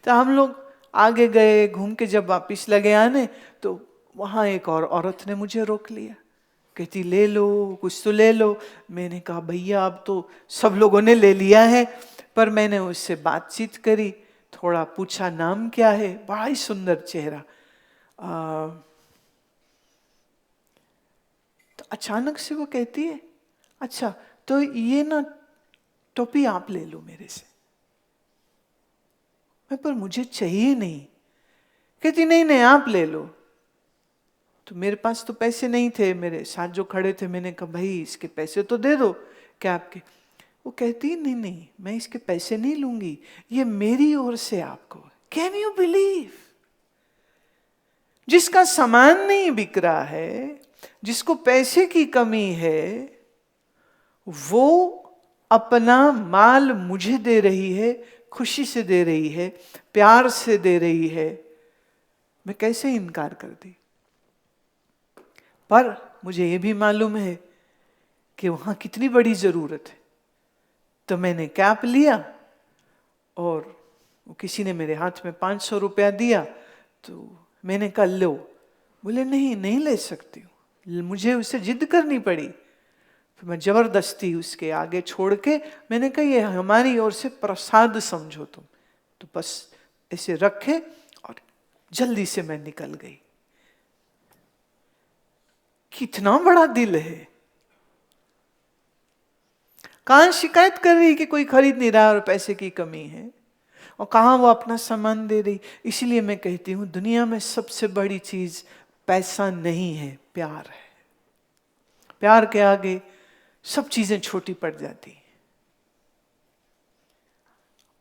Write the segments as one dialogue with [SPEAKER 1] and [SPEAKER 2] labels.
[SPEAKER 1] तो हम लोग आगे गए, घूम के जब वापिस लगे आने, तो वहाँ एक और औरत ने मुझे रोक लिया, कहती ले लो, कुछ तो ले लो। मैंने कहा भैया अब तो सब लोगों ने ले लिया है। पर मैंने उससे बातचीत करी, थोड़ा पूछा नाम क्या है, बड़ा ही सुंदर चेहरा। तो अचानक से वो कहती है अच्छा तो ये ना टोपी आप ले लो मेरे से। मैं पर मुझे चाहिए नहीं। कहती नहीं नहीं आप ले लो। तो मेरे पास तो पैसे नहीं थे, मेरे साथ जो खड़े थे, मैंने कहा भाई इसके पैसे तो दे दो क्या आपके। वो कहती नहीं नहीं मैं इसके पैसे नहीं लूंगी, ये मेरी ओर से आपको। Can you believe? जिसका सामान नहीं बिक रहा है, जिसको पैसे की कमी है, वो अपना माल मुझे दे रही है, खुशी से दे रही है, प्यार से दे रही है। मैं कैसे इनकार कर दी? पर मुझे ये भी मालूम है कि वहां कितनी बड़ी जरूरत है। तो मैंने कैप लिया और किसी ने मेरे हाथ में 500 रुपया दिया, तो मैंने कहा लो। बोले नहीं नहीं ले सकती हूँ, मुझे उसे जिद करनी पड़ी। फिर मैं जबरदस्ती उसके आगे छोड़ के मैंने कहा ये हमारी ओर से प्रसाद समझो तुम। तो बस ऐसे रखे और जल्दी से मैं निकल गई। कितना बड़ा दिल है। कहां शिकायत कर रही कि कोई खरीद नहीं रहा और पैसे की कमी है, और कहां वो अपना सामान दे रही। इसलिए मैं कहती हूं दुनिया में सबसे बड़ी चीज पैसा नहीं है, प्यार है। प्यार के आगे सब चीजें छोटी पड़ जाती।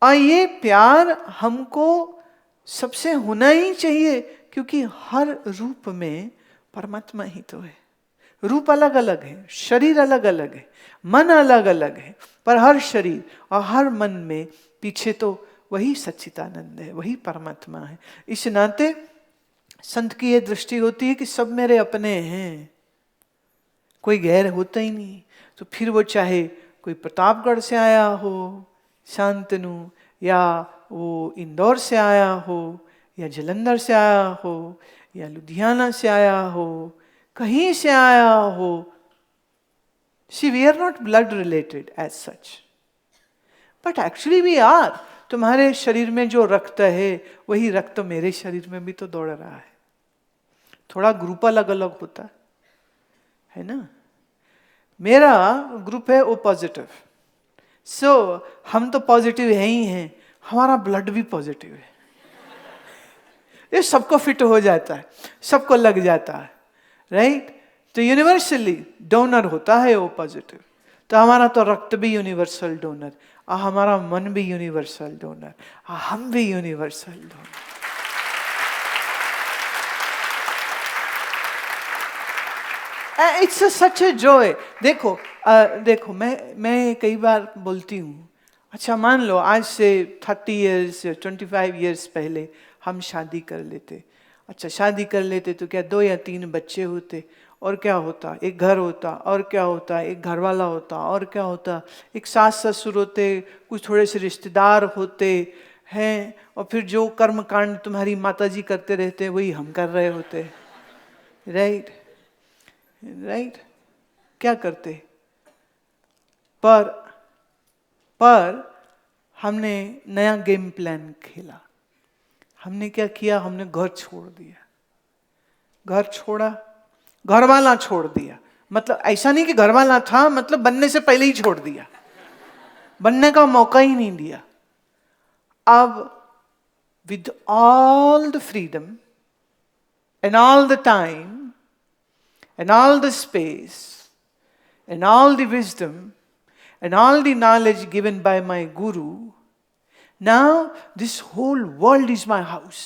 [SPEAKER 1] और ये प्यार हमको सबसे होना ही चाहिए, क्योंकि हर रूप में परमात्मा ही तो है। रूप अलग अलग है, शरीर अलग अलग है, मन अलग अलग है, पर हर शरीर और हर मन में पीछे तो वही सच्चिदानंद है, वही परमात्मा है। इस नाते संत की यह दृष्टि होती है कि सब मेरे अपने हैं, कोई गैर होता ही नहीं। तो फिर वो चाहे कोई प्रतापगढ़ से आया हो शांतनु, या वो इंदौर से आया हो, या जलंधर से आया हो, या लुधियाना से आया हो, कहीं से आया हो। See, we are not blood related as such, but actually we are. तुम्हारे शरीर में जो रक्त है वही रक्त मेरे शरीर में भी तो दौड़ रहा है। थोड़ा ग्रुप अलग अलग होता है ना। मेरा ग्रुप है ओ पॉजिटिव, सो हम तो पॉजिटिव है ही हैं, हमारा ब्लड भी पॉजिटिव है। ये सबको फिट हो जाता है, सबको लग जाता है, राइट। तो यूनिवर्सली डोनर होता है ओ पॉजिटिव। तो हमारा तो रक्त भी यूनिवर्सल डोनर, और हमारा मन भी यूनिवर्सल डोनर, हम भी universal donor. It's such a joy. देखो देखो मैं कई बार बोलती हूँ, अच्छा मान लो आज से 30 ईयर्स 25 ईयर्स पहले हम शादी कर लेते। अच्छा शादी कर लेते तो क्या 2 या 3 बच्चे होते, और क्या होता, एक घर होता, और क्या होता, एक घर वाला होता, और क्या होता, एक सास ससुर होते, कुछ थोड़े से रिश्तेदार होते हैं, और फिर जो कर्म कांड तुम्हारी माताजी करते रहते वही हम कर रहे होते, राइट राइट। क्या करते? पर हमने नया गेम प्लान खेला। हमने क्या किया, हमने घर छोड़ दिया। घर छोड़ा, घर वाला छोड़ दिया। मतलब ऐसा नहीं कि घर वाला था, मतलब बनने से पहले ही छोड़ दिया, बनने का मौका ही नहीं दिया। अब with all the freedom and all the time and all the space and all the wisdom and all the knowledge given by my guru, now this whole world is my house.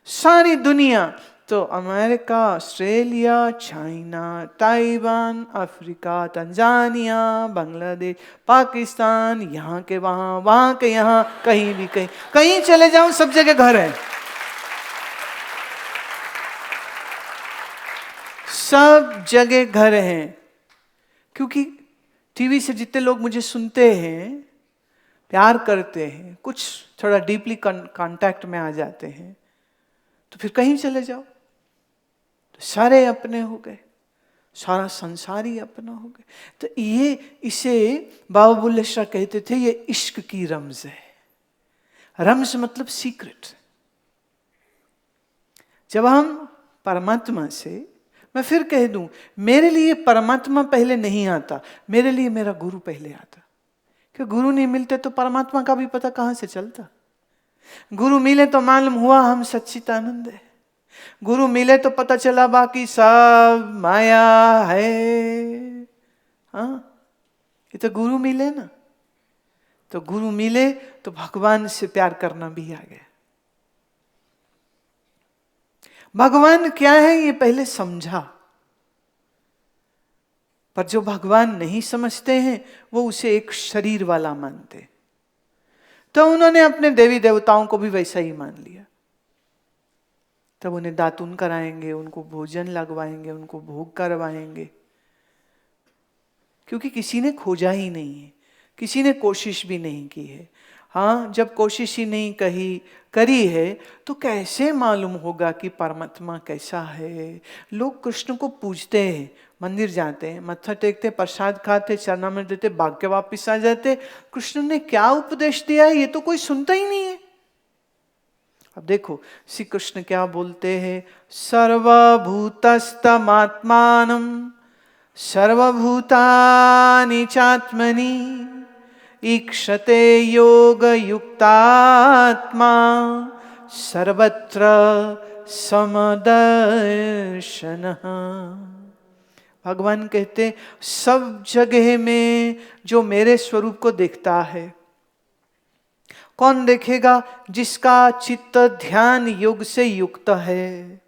[SPEAKER 1] सारी दुनिया, तो America, Australia, China, Taiwan, Africa, Tanzania, Bangladesh, Pakistan, यहाँ के वहाँ, वहाँ के यहाँ, कहीं भी कहीं चले जाऊं सब जगह घर है। सब जगह घर हैं। क्योंकि टीवी से जितने लोग मुझे सुनते हैं प्यार करते हैं, कुछ थोड़ा डीपली कांटेक्ट में आ जाते हैं, तो फिर कहीं चले जाओ तो सारे अपने हो गए, सारा संसार ही अपना हो गया। तो ये, इसे बाबा बुल्ले शाह कहते थे, ये इश्क की रमज है। रमज मतलब सीक्रेट। जब हम परमात्मा से, मैं फिर कह दूं, मेरे लिए परमात्मा पहले नहीं आता, मेरे लिए मेरा गुरु पहले आता। कि गुरु नहीं मिलते तो परमात्मा का भी पता कहां से चलता। गुरु मिले तो मालूम हुआ हम सच्चिदानंद है। गुरु मिले तो पता चला बाकी सब माया है। हाँ, ये तो गुरु मिले ना। तो गुरु मिले तो भगवान से प्यार करना भी आ गया। भगवान क्या है ये पहले समझा, पर जो भगवान नहीं समझते हैं वो उसे एक शरीर वाला मानते, तो उन्होंने अपने देवी देवताओं को भी वैसा ही मान लिया। तब उन्हें दातून कराएंगे, उनको भोजन लगवाएंगे, उनको भोग करवाएंगे, क्योंकि किसी ने खोजा ही नहीं है, किसी ने कोशिश भी नहीं की है। हाँ, जब कोशिश ही नहीं करी है तो कैसे मालूम होगा कि परमात्मा कैसा है। लोग कृष्ण को पूजते हैं, मंदिर जाते हैं, मत्था टेकते, प्रसाद खाते, चरणामृत देते, भाग के वापिस आ जाते। कृष्ण ने क्या उपदेश दिया है ये तो कोई सुनता ही नहीं है। अब देखो श्री कृष्ण क्या बोलते हैं, सर्वभूतस्तमात्मानं सर्वभूतानि चात्मनि ईक्षते योग युक्तात्मा सर्वत्र समदर्शनः। भगवान कहते सब जगह में जो मेरे स्वरूप को देखता है, कौन देखेगा? जिसका चित्त ध्यान योग से युक्त है,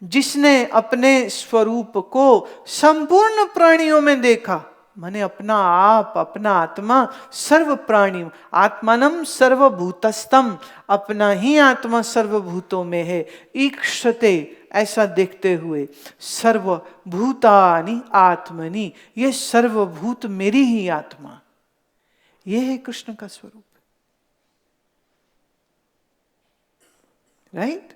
[SPEAKER 1] जिसने अपने स्वरूप को संपूर्ण प्राणियों में देखा, माने अपना आप, अपना आत्मा सर्व प्राणियों, आत्मानम सर्वभूतस्तम, अपना ही आत्मा सर्वभूतों में है। ईक्षते, ऐसा देखते हुए, सर्वभूतानि आत्मनि, ये सर्वभूत मेरी ही आत्मा, ये है कृष्ण का स्वरूप। राइट?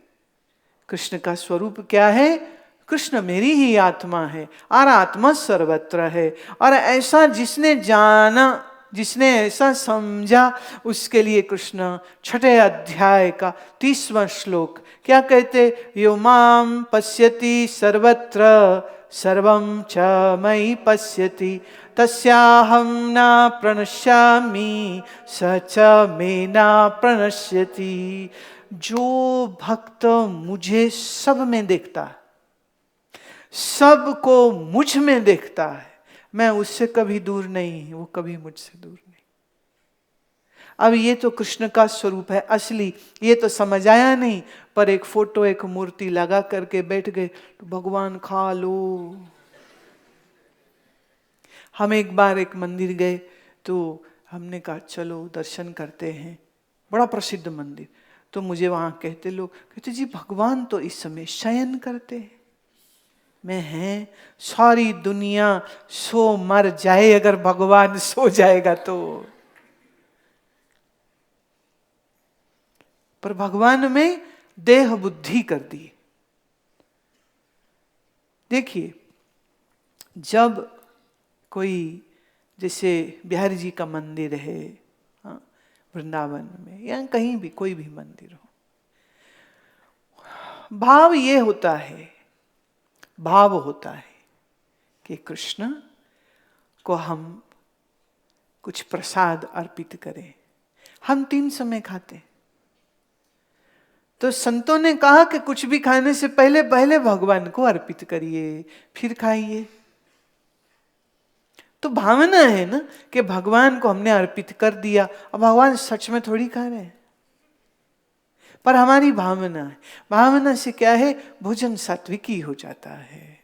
[SPEAKER 1] कृष्ण का स्वरूप क्या है? कृष्ण मेरी ही आत्मा है और आत्मा सर्वत्र है। और ऐसा जिसने जाना, जिसने ऐसा समझा, उसके लिए कृष्ण 6 अध्याय का 30वां श्लोक क्या कहते? यो माम पश्यति सर्वत्र सर्वं च मयि पश्यति तस्याहं न प्रणश्यामि स च मे न प्रणश्यति। जो भक्त मुझे सब में देखता है, सबको मुझ में देखता है, मैं उससे कभी दूर नहीं, वो कभी मुझसे दूर नहीं। अब ये तो कृष्ण का स्वरूप है असली, ये तो समझ आया नहीं, पर एक फोटो, एक मूर्ति लगा करके बैठ गए तो भगवान खा लो। हम एक बार एक मंदिर गए तो हमने कहा चलो दर्शन करते हैं, बड़ा प्रसिद्ध मंदिर। तो मुझे वहां कहते लोग, कहते जी भगवान तो इस समय शयन करते हैं। मैं हैं, सारी दुनिया सो मर जाए, अगर भगवान सो जाएगा तो। पर भगवान में देह बुद्धि कर दी। देखिए, जब कोई, जैसे बिहारी जी का मंदिर है वृंदावन में, या कहीं भी कोई भी मंदिर हो, भाव ये होता है, भाव होता है कि कृष्ण को हम कुछ प्रसाद अर्पित करें। हम 3 समय खाते, तो संतों ने कहा कि कुछ भी खाने से पहले पहले भगवान को अर्पित करिए, फिर खाइए। तो भावना है ना कि भगवान को हमने अर्पित कर दिया, अब भगवान सच में थोड़ी खा रहे हैं, पर हमारी भावना है। भावना से क्या है? भोजन सात्विकी हो जाता है।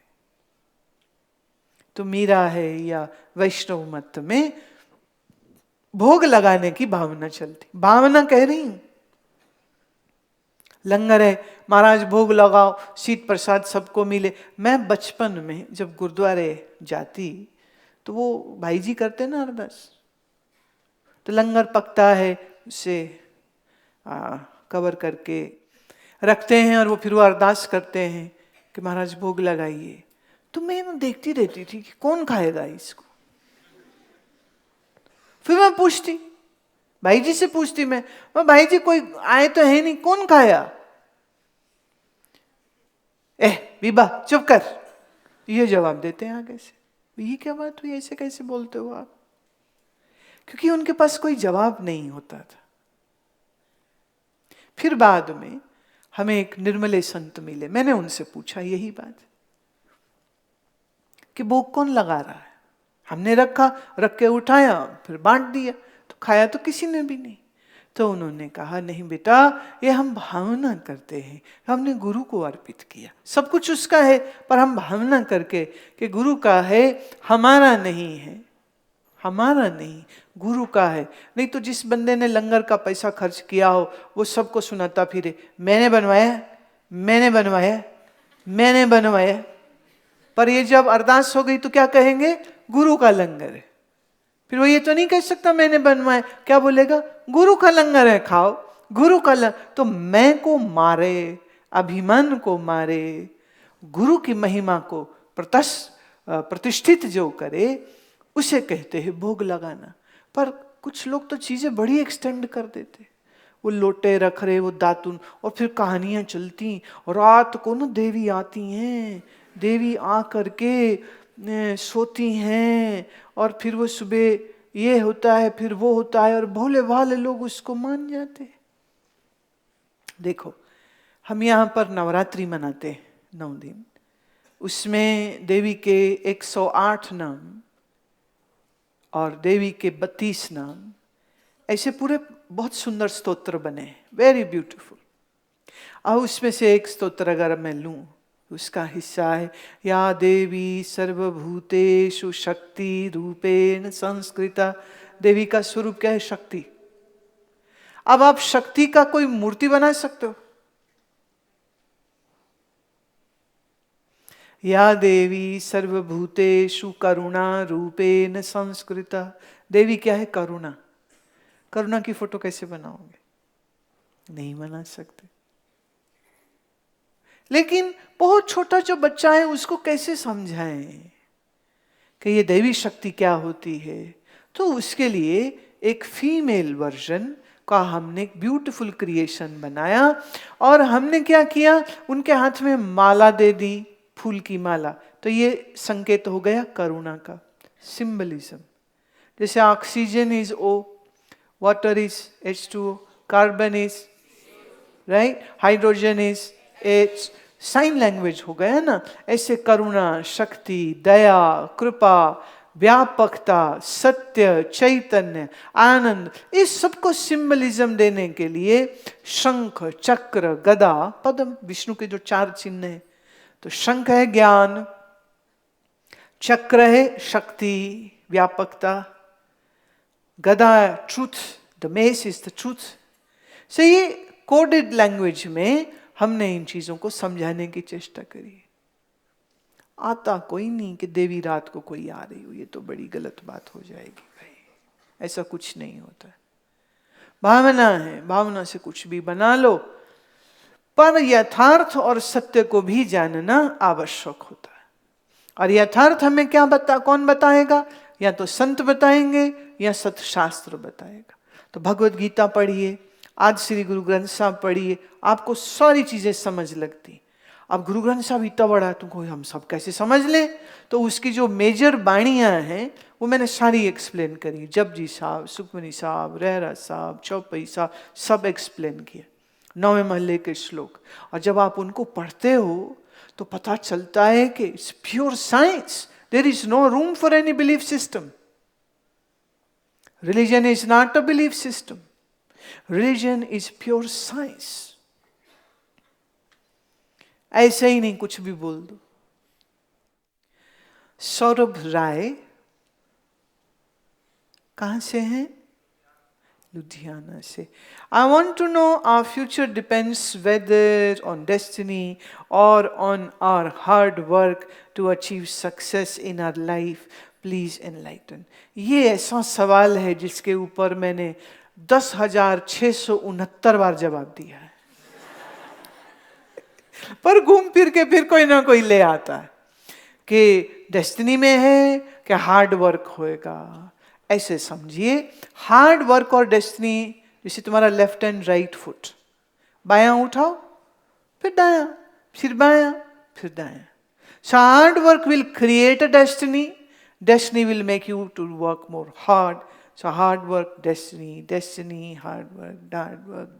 [SPEAKER 1] तो मीरा है या वैष्णव मत में भोग लगाने की भावना चलती। भावना कह रही हूं, लंगर है, महाराज भोग लगाओ, शीत प्रसाद सबको मिले। मैं बचपन में जब गुरुद्वारे जाती तो वो भाई जी करते ना अरदास, तो लंगर पकता है, उसे कवर करके रखते हैं और वो फिर वो अरदास करते हैं कि महाराज भोग लगाइए। तो मैं देखती रहती थी कि कौन खाएगा इसको। फिर मैं पूछती, भाई जी से पूछती मैं भाई जी कोई आए तो है नहीं, कौन खाया? बीबा चुप कर, ये जवाब देते हैं आगे से। ये क्या बात हुई, ऐसे कैसे बोलते हो आप? क्योंकि उनके पास कोई जवाब नहीं होता था। फिर बाद में हमें एक निर्मले संत मिले, मैंने उनसे पूछा यही बात कि भोग कौन लगा रहा है? हमने रखा, रख के उठाया, फिर बांट दिया, तो खाया तो किसी ने भी नहीं। तो उन्होंने कहा नहीं बेटा, ये हम भावना करते हैं, हमने गुरु को अर्पित किया, सब कुछ उसका है, पर हम भावना करके कि गुरु का है, हमारा नहीं है, हमारा नहीं, गुरु का है। नहीं तो जिस बंदे ने लंगर का पैसा खर्च किया हो वो सबको सुनाता फिरे, मैंने बनवाया, मैंने बनवाया, मैंने बनवाया। पर ये जब अरदास हो गई तो क्या कहेंगे? गुरु का लंगर है। फिर वो ये तो नहीं कह सकता मैंने बनवाया, क्या बोलेगा? गुरु का लंगर है, खाओ, गुरु का लंगर। तो मैं को मारे, अभिमान को मारे, गुरु की महिमा को प्रतिष्ठित जो करे उसे कहते हैं भोग लगाना। पर कुछ लोग तो चीजें बड़ी एक्सटेंड कर देते, वो लोटे रख रहे, वो दातुन, और फिर कहानियां चलती, रात को ना देवी आती हैं, देवी आ करके सोती हैं, और फिर वो सुबह ये होता है, फिर वो होता है, और भोले भाले लोग उसको मान जाते। देखो, हम यहाँ पर नवरात्रि मनाते हैं 9 दिन, उसमें देवी के 108 नाम और देवी के 32 नाम, ऐसे पूरे बहुत सुंदर स्तोत्र बने हैं, वेरी ब्यूटीफुल। अब उसमें से एक स्तोत्र अगर मैं लूं, उसका हिस्सा है या देवी सर्वभूतेषु शक्ति रूपेण संस्कृता। देवी का स्वरूप क्या है? शक्ति। अब आप शक्ति का कोई मूर्ति बना सकते हो? या देवी सर्वभूतेषु करुणा रूपेण संस्कृता। देवी क्या है? करुणा। करुणा की फोटो कैसे बनाओगे? नहीं बना सकते। लेकिन बहुत छोटा जो बच्चा है उसको कैसे समझाएं कि ये दैवी शक्ति क्या होती है? तो उसके लिए एक फीमेल वर्जन का हमने एक ब्यूटीफुल क्रिएशन बनाया, और हमने क्या किया, उनके हाथ में माला दे दी, फूल की माला। तो ये संकेत हो गया करुणा का, सिंबलिज्म। जैसे oxygen is O, water is H2O, carbon is right, hydrogen is H, sign language हो गया ना। ऐसे करुणा, शक्ति, दया, कृपा, व्यापकता, सत्य, चैतन्य, आनंद, इस सबको सिंबलिज्म देने के लिए शंख, चक्र, गदा, पद्म, विष्णु के जो 4 चिन्ह हैं। तो शंख है ज्ञान, चक्र है शक्ति, व्यापकता, गदा truth, the mess is the truth. से ये कोडेड लैंग्वेज में हमने इन चीजों को समझाने की चेष्टा करी। आता कोई नहीं कि देवी रात को कोई आ रही हो, ये तो बड़ी गलत बात हो जाएगी भाई, ऐसा कुछ नहीं होता। भावना है, भावना से कुछ भी बना लो, पर यथार्थ और सत्य को भी जानना आवश्यक होता है। और यथार्थ हमें क्या कौन बताएगा? या तो संत बताएंगे या सतशास्त्र बताएगा। तो भगवत गीता पढ़िए, आज श्री गुरु ग्रंथ साहब पढ़िए, आपको सारी चीजें समझ लगती। अब गुरु ग्रंथ साहब इतना बड़ा है, तुमको हम सब कैसे समझ लें? तो उसकी जो मेजर बाणियां हैं वो मैंने सारी एक्सप्लेन करी। जपजी साहब, सुखमनी साहब, रहरा साहब, चौपई साहब, सब एक्सप्लेन किया, 9वें महल्ले के श्लोक। और जब आप उनको पढ़ते हो तो पता चलता है कि it's pure science, there is no room for any belief system. Religion is not a belief system, religion is pure science. ऐसे ही नहीं कुछ भी बोल दो। सौरभ राय कहां से हैं? लुधियाना से। I want to know our future depends whether on destiny or on our hard work to achieve success in our life. Please enlighten. ये ऐसा सवाल है जिसके ऊपर मैंने 10,669 बार जवाब दिया है, पर घूम फिर के फिर कोई ना कोई ले आता है कि डेस्टिनी में है कि हार्ड वर्क होएगा। ऐसे समझिए, हार्ड वर्क और डेस्टिनी, जैसे तुम्हारा लेफ्ट एंड राइट फुट, बायां उठाओ फिर दायां, फिर बायां, फिर दायां। So hard work will create a destiny. Destiny will make you to work more hard. So hard work, destiny, destiny, hard work,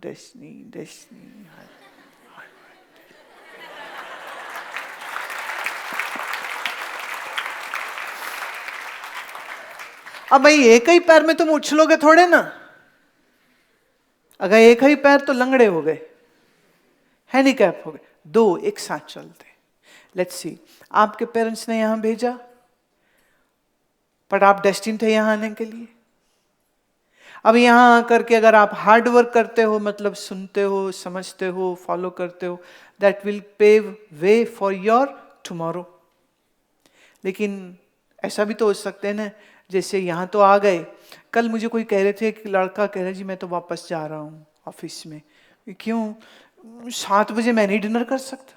[SPEAKER 1] destiny, destiny, hard work. अब भाई एक ही पैर में तुम उछलोगे थोड़े ना, अगर एक ही पैर तो लंगड़े हो गए, हैंडीकैप हो गए, दो एक साथ चलते। लेट्स सी, आपके पेरेंट्स ने यहां भेजा, पर आप डेस्टिन थे यहां आने के लिए। अब यहां आकर के अगर आप हार्ड वर्क करते हो, मतलब सुनते हो, समझते हो, फॉलो करते हो, that will pave way for your tomorrow. लेकिन ऐसा भी तो हो सकते हैं ना, जैसे यहां तो आ गए, कल मुझे कोई कह रहे थे कि लड़का कह रहा जी मैं तो वापस जा रहा हूं ऑफिस में। क्यों? 7 बजे मैं नहीं डिनर कर सकता।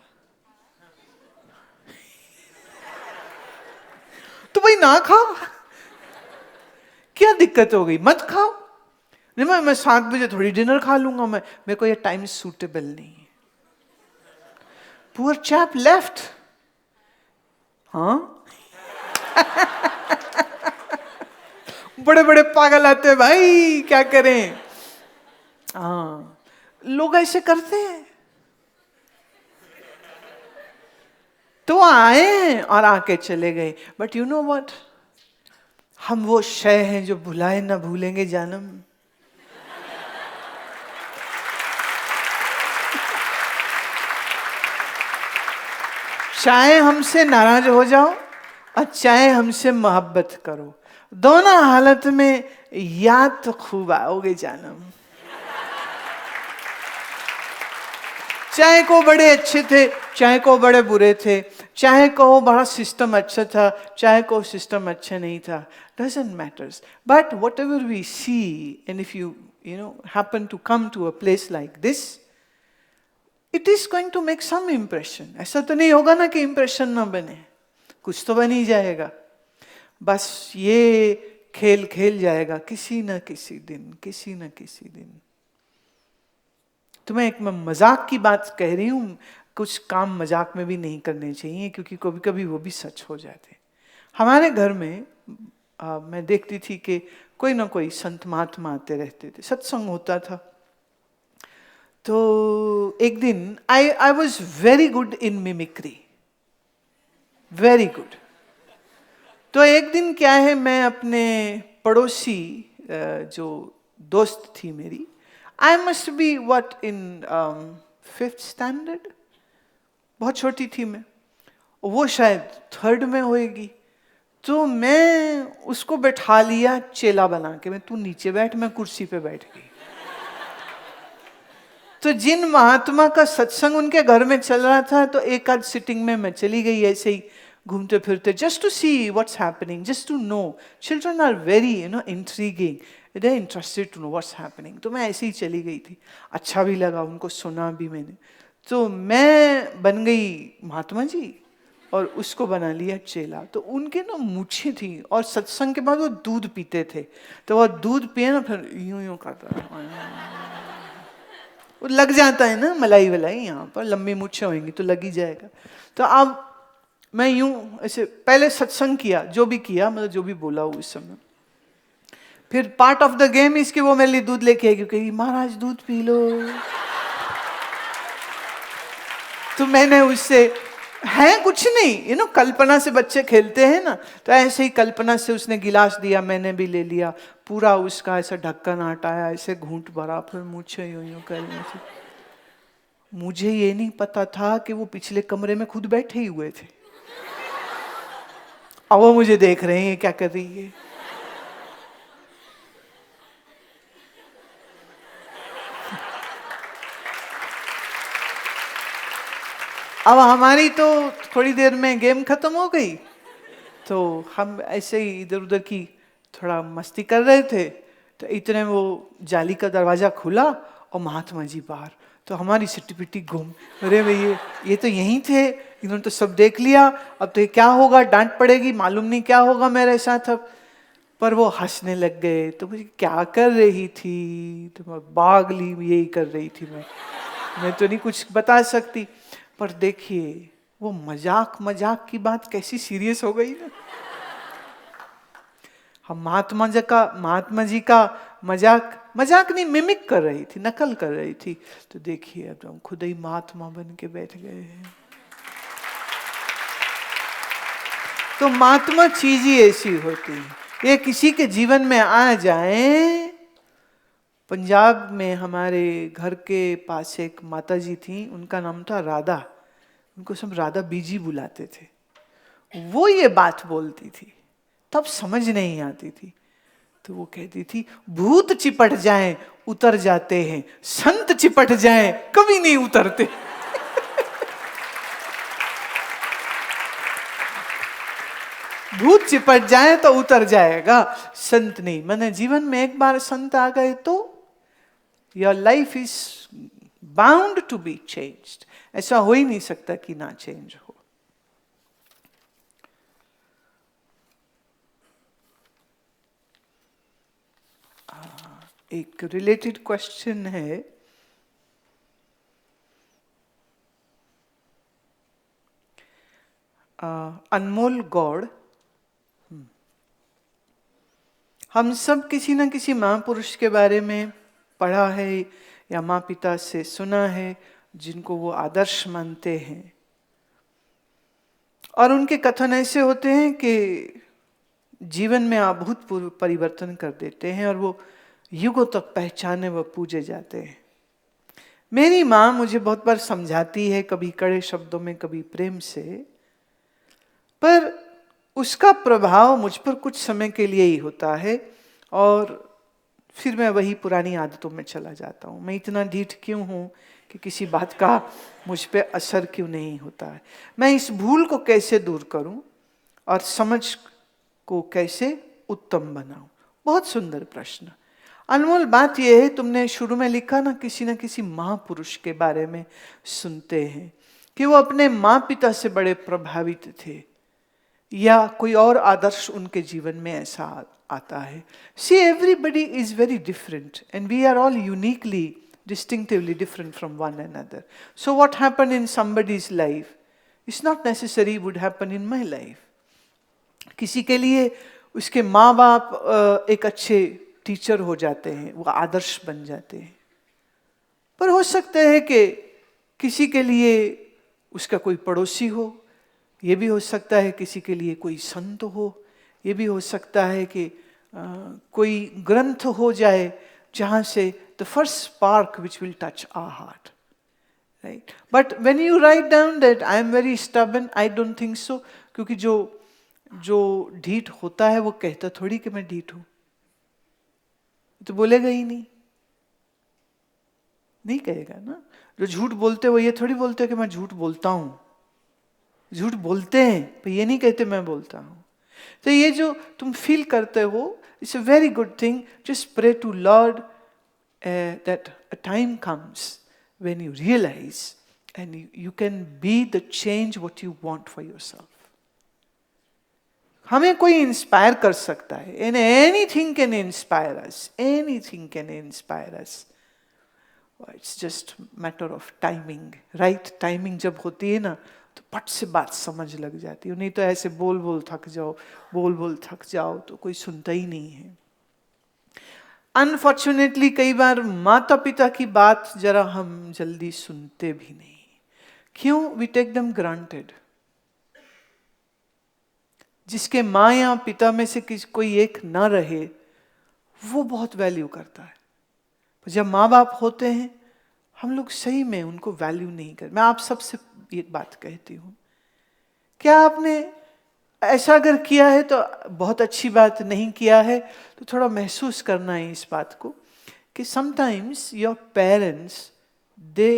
[SPEAKER 1] तो भाई ना खाओ, क्या दिक्कत हो गई, मत खाओ। नहीं, मैं 7 बजे थोड़ी डिनर खा लूंगा, मैं, मेरे को ये टाइम सूटेबल नहीं है। Poor chap left. हाँ बड़े बड़े पागल आते हैं भाई, क्या करें। हाँ, लोग ऐसे करते हैं। तो आए और आके चले गए। बट यू नो व्हाट, हम वो शय हैं जो भुलाए ना भूलेंगे जानम। चाहे हमसे नाराज हो जाओ और चाहे हमसे मोहब्बत करो, दोनों हालत में याद तो खूब आओगे जानम। चाहे को बड़े अच्छे थे, चाहे को बड़े बुरे थे, चाहे को बड़ा सिस्टम अच्छा था, चाहे को सिस्टम अच्छा नहीं था, doesn't matters. But whatever we see, and if you happen to come to a place like this, it is going to make some impression. ऐसा तो नहीं होगा ना कि impression ना बने, कुछ तो बन ही जाएगा। बस ये खेल खेल जाएगा किसी न किसी दिन, किसी न किसी दिन। तो मैं एक मजाक की बात कह रही हूँ, कुछ काम मजाक में भी नहीं करने चाहिए, क्योंकि कभी कभी वो भी सच हो जाते। हमारे घर में मैं देखती थी कि कोई ना कोई संत महात्मा आते रहते थे, सत्संग होता था। तो एक दिन I was very good in mimicry, very good. तो एक दिन क्या है, मैं अपने पड़ोसी जो दोस्त थी मेरी, I must be what in 5th standard, बहुत छोटी थी मैं, वो शायद 3rd में होएगी। तो मैं उसको बैठा लिया चेला बना के, मैं तू नीचे बैठ, मैं कुर्सी पे बैठ गई। तो जिन महात्मा का सत्संग उनके घर में चल रहा था, तो एक आध सिटिंग में मैं चली गई ऐसे ही घूमते फिरते, just to see what's happening, just to know. Children are very intriguing, they are interested to know what's happening. तो मैं ऐसे ही चली गई थी, अच्छा भी लगा, उनको सुना भी मैंने। तो मैं बन गई महात्मा जी और उसको बना लिया चेला। तो उनके ना मूछें थी, और सत्संग के बाद वो दूध पीते थे, तो वो दूध पिए ना फिर यूं यूं करता, वो लग जाता है ना, मलाई वलाई यहाँ पर, लंबी मूछें होंगी तो लग ही जाएगा। तो अब मैं यूं ऐसे पहले सत्संग किया, जो भी किया, मतलब जो भी बोला उस समय। फिर पार्ट ऑफ द गेम इसके वो मेरे लिए दूध लेके आई, क्योंकि महाराज दूध पी लो। तो मैंने उससे, है कुछ नहीं, कल्पना से बच्चे खेलते हैं ना, तो ऐसे ही कल्पना से उसने गिलास दिया, मैंने भी ले लिया, पूरा उसका ऐसा ढक्कन हटाया, ऐसे घूंट भरा, फिर मुझे यूं यूं करने से। मुझे ये नहीं पता था कि वो पिछले कमरे में खुद बैठे ही हुए थे, अब वो मुझे देख रहे हैं क्या कर रही है। अब हमारी तो थोड़ी देर में गेम खत्म हो गई, तो हम ऐसे ही इधर उधर की थोड़ा मस्ती कर रहे थे, तो इतने वो जाली का दरवाजा खुला और महात्मा जी बाहर। तो हमारी सिट्टी घूम, अरे भैया ये तो यहीं थे, इन्होंने तो सब देख लिया, अब तो ये क्या होगा, डांट पड़ेगी, मालूम नहीं क्या होगा मेरे साथ अब। पर वो हंसने लग गए। तो मुझे क्या कर रही थी, तो मैं बागली यही कर रही थी, मैं तो नहीं कुछ बता सकती। पर देखिए वो मजाक मजाक की बात कैसी सीरियस हो गई ना। हम महात्मा जी का मजाक मजाक नहीं, मिमिक कर रही थी, नकल कर रही थी। तो देखिए अब हम खुद ही महात्मा बन के बैठ गए हैं। तो महात्मा चीज ही ऐसी होती है, ये किसी के जीवन में आ जाए। पंजाब में हमारे घर के पास एक माता जी थी, उनका नाम था राधा, उनको सब राधा बीजी बुलाते थे। वो ये बात बोलती थी, तब समझ नहीं आती थी। तो वो कहती थी, भूत चिपट जाएं उतर जाते हैं, संत चिपट जाएं कभी नहीं उतरते। भूत चिपट जाए तो उतर जाएगा, संत नहीं। मैंने जीवन में एक बार संत आ गए तो your life is bound to be changed. ऐसा हो ही नहीं सकता कि ना चेंज हो। एक रिलेटेड क्वेश्चन है, अनमोल गौड़, हम सब किसी न किसी महापुरुष के बारे में पढ़ा है या माँ पिता से सुना है जिनको वो आदर्श मानते हैं, और उनके कथन ऐसे होते हैं कि जीवन में अभूतपूर्व परिवर्तन कर देते हैं और वो युगों तक पहचाने व पूजे जाते हैं। मेरी माँ मुझे बहुत बार समझाती है, कभी कड़े शब्दों में कभी प्रेम से, पर उसका प्रभाव मुझ पर कुछ समय के लिए ही होता है और फिर मैं वही पुरानी आदतों में चला जाता हूँ। मैं इतना ढीठ क्यों हूँ कि किसी बात का मुझ पे असर क्यों नहीं होता है। मैं इस भूल को कैसे दूर करूँ और समझ को कैसे उत्तम बनाऊं। बहुत सुंदर प्रश्न। अनमोल बात यह है, तुमने शुरू में लिखा ना किसी महापुरुष के बारे में सुनते हैं कि वो अपने माँ पिता से बड़े प्रभावित थे या कोई और आदर्श उनके जीवन में ऐसा आता है। See everybody is very different and we are all uniquely distinctively different from one another. So what happened in somebody's life is not necessary would happen in my life. किसी के लिए उसके माँ बाप एक अच्छे टीचर हो जाते हैं, वो आदर्श बन जाते हैं, पर हो सकता है कि किसी के लिए उसका कोई पड़ोसी हो, ये भी हो सकता है किसी के लिए कोई संत हो, ये भी हो सकता है कि कोई ग्रंथ हो जाए जहाँ से the first spark which will touch our heart, right? But when you write down that I am very stubborn, I don't think so, क्योंकि जो ढीठ होता है वो कहता थोड़ी कि मैं ढीठ हूं, तो बोलेगा ही नहीं कहेगा ना। जो झूठ बोलते वो ये थोड़ी बोलते कि मैं झूठ बोलता हूं, झूठ बोलते हैं पर ये नहीं कहते मैं बोलता हूं। तो ये जो तुम फील करते हो, it's a very good thing. Just pray to Lord that a time comes when you realize and you can be the change what you want for yourself. हमें कोई इंस्पायर कर सकता है, and anything can inspire us, anything can inspire us. It's just matter of timing, right? Timing जब होती है ना तो पट से बात समझ लग जाती है, नहीं तो ऐसे बोल बोल थक जाओ तो कोई सुनता ही नहीं है। अनफॉर्चुनेटली कई बार माता पिता की बात जरा हम जल्दी सुनते भी नहीं। क्यों? We take them granted. जिसके माँ या पिता में से कोई एक ना रहे वो बहुत वैल्यू करता है, पर जब माँ बाप होते हैं हम लोग सही में उनको वैल्यू नहीं करते। मैं आप सबसे एक बात कहती हूँ, क्या आपने ऐसा अगर किया है तो बहुत अच्छी बात, नहीं किया है तो थोड़ा महसूस करना है इस बात को कि sometimes your parents they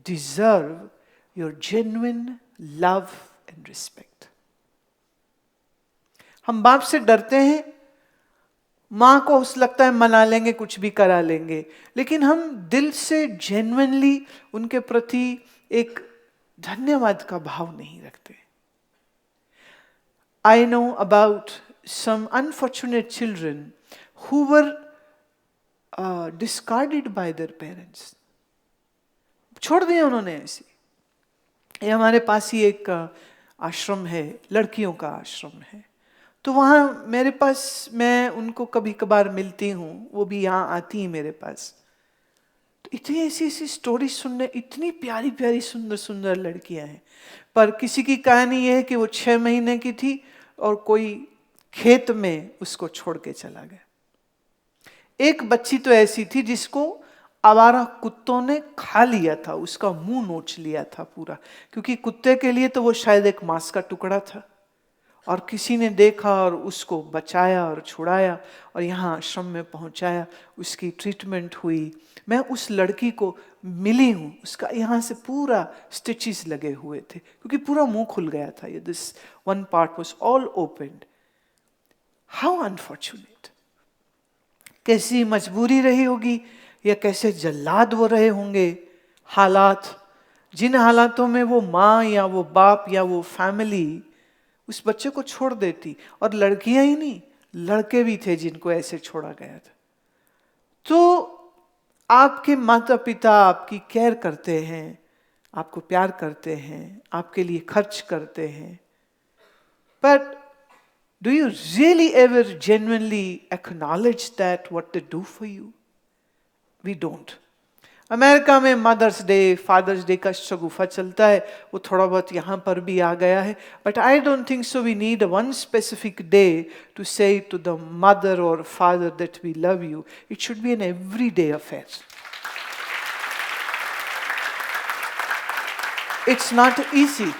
[SPEAKER 1] deserve your genuine love and respect. हम बाप से डरते हैं, माँ को उस लगता है मना लेंगे, कुछ भी करा लेंगे, लेकिन हम दिल से जेन्युइनली उनके प्रति एक धन्यवाद का भाव नहीं रखते। I know about some unfortunate children who were discarded by their parents. छोड़ दिया उन्होंने ऐसे। ये हमारे पास ही एक आश्रम है, लड़कियों का आश्रम है, तो वहाँ मेरे पास, मैं उनको कभी कभार मिलती हूँ, वो भी यहाँ आती हैं मेरे पास। तो इतनी ऐसी ऐसी स्टोरी सुनने, इतनी प्यारी प्यारी सुंदर सुंदर लड़कियां हैं। पर किसी की कहानी ये है कि वो 6 महीने की थी और कोई खेत में उसको छोड़ के चला गया। एक बच्ची तो ऐसी थी जिसको आवारा कुत्तों ने खा लिया था, उसका मुंह नोच लिया था पूरा, क्योंकि कुत्ते के लिए तो वो शायद एक मांस का टुकड़ा था। और किसी ने देखा और उसको बचाया और छुड़ाया और यहाँ आश्रम में पहुँचाया, उसकी ट्रीटमेंट हुई। मैं उस लड़की को मिली हूँ, उसका यहाँ से पूरा स्टिचेस लगे हुए थे क्योंकि पूरा मुंह खुल गया था, ये this one part was all opened. How unfortunate, कैसी मजबूरी रही होगी या कैसे जल्लाद वो रहे होंगे हालात, जिन हालातों में वो माँ या वो बाप या वो फैमिली उस बच्चे को छोड़ देती। और लड़कियां ही नहीं, लड़के भी थे जिनको ऐसे छोड़ा गया था। तो आपके माता पिता आपकी केयर करते हैं, आपको प्यार करते हैं, आपके लिए खर्च करते हैं, but do you really ever genuinely acknowledge that what they do for you? We don't. America में मदर्स डे, फादर्स डे का शगुफा चलता है, वो थोड़ा बहुत यहाँ पर भी आ गया है, but I don't think so we need one specific day to say to the mother और father that we love you. It should be an everyday affair. It's not easy.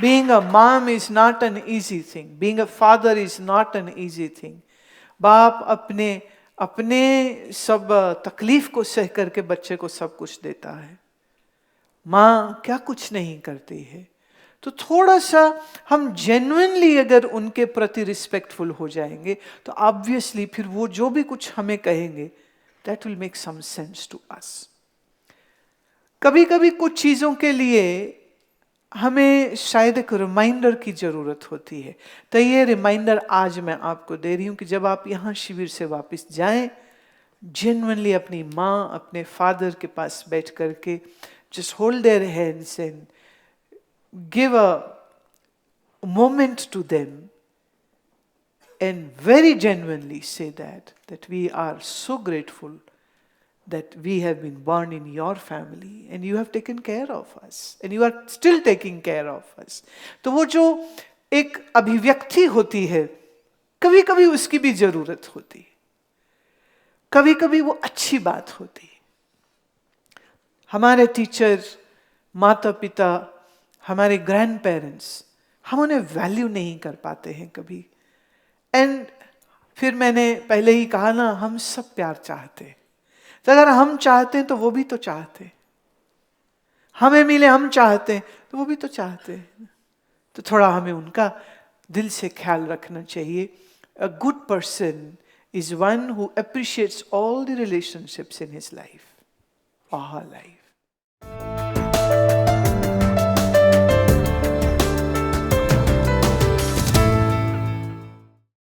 [SPEAKER 1] Being a mom is not an easy thing. Being a father is not an easy thing. बाप अपने सब तकलीफ को सह करके बच्चे को सब कुछ देता है, माँ क्या कुछ नहीं करती है। तो थोड़ा सा हम जेन्युइनली अगर उनके प्रति रिस्पेक्टफुल हो जाएंगे तो ऑब्वियसली फिर वो जो भी कुछ हमें कहेंगे that will make some sense to us. कभी कभी कुछ चीजों के लिए हमें शायद एक रिमाइंडर की जरूरत होती है, तो ये रिमाइंडर आज मैं आपको दे रही हूं कि जब आप यहाँ शिविर से वापस जाएं, जेन्युइनली अपनी माँ, अपने फादर के पास बैठ करके just hold their hands and give a moment to them and very genuinely say that we are so grateful that we have been born in your family and you have taken care of us and you are still taking care of us. तो वो जो एक अभिव्यक्ति होती है, कभी कभी उसकी भी जरूरत होती है, कभी कभी वो अच्छी बात होती है। हमारे टीचर, माता पिता, हमारे ग्रैंड पेरेंट्स, हम उन्हें वैल्यू नहीं कर पाते हैं कभी। एंड फिर मैंने पहले ही कहा ना, हम सब प्यार चाहते हैं, तो अगर हम चाहते हैं तो वो भी तो चाहते हैं, हमें मिले हम चाहते हैं तो वो भी तो चाहते हैं, तो थोड़ा हमें उनका दिल से ख्याल रखना चाहिए। A good person is one who appreciates all the relationships in his life और हर लाइफ।